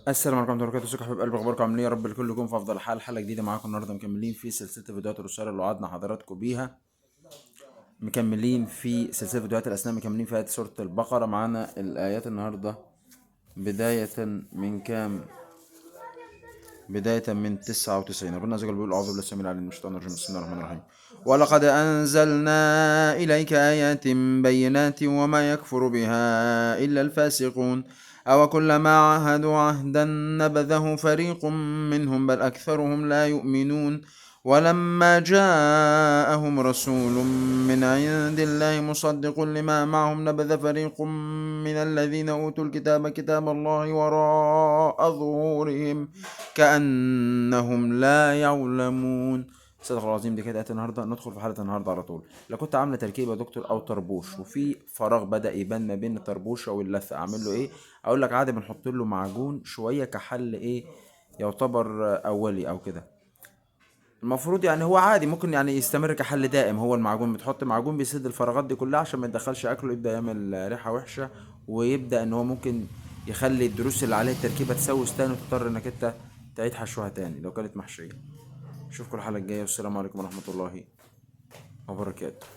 السلام عليكم ورحمة الله وبركاته. ازيكم يا حبايب قلبي؟ اخباركم عاملين ايه؟ يا رب الكل يكون في افضل حال. حلقة جديدة معاكم النهارده، مكملين في سلسلة الفيديوهات القصيرة اللي وعدنا حضراتكم بيها. مكملين في سلسلة فيديوهات الاسماء، مكملين في آيات سورة البقرة. معانا الآيات النهارده بداية من كام؟ بداية من 99. ربنا عز وجل بيقول: أعوذ بالله السميع العليم من الشيطان الرجيم، بسم الله الرحمن الرحيم. ولقد أنزلنا إليك آيات بينات وما يكفر بها إلا الفاسقون أو كلما عاهدوا عهدا نبذه فريق منهم بل أكثرهم لا يؤمنون ولما جاءهم رسول من عند الله مصدق لما معهم نبذ فريق من الذين أوتوا الكتاب كتاب الله وراء ظهورهم كأنهم لا يعلمون. صدق الله العظيم. دي كانت آية النهارده. ندخل في حلقة النهارده على طول. لو كنت عاملة تركيبة يا دكتور أو طربوش وفي فراغ بدأ يبان ما بين الطربوشة واللثة، أعمل له إيه؟ أقول لك عادي، بنحط له معجون شوية كحل إيه يعتبر أولي أو كده. المفروض يعني هو عادي ممكن يعني يستمر كحل دائم. هو المعجون بتحط معجون بيسد الفراغات دي كلها عشان ما يدخلش اكله يبدا يعمل ريحه وحشه، ويبدا ان هو ممكن يخلي الدروس اللي عليه التركيبه تسوس تاني وتضطر انك انت تعيد حشوها تاني لو كانت محشيه. اشوفكم الحلقه الجايه، والسلام عليكم ورحمه الله وبركاته.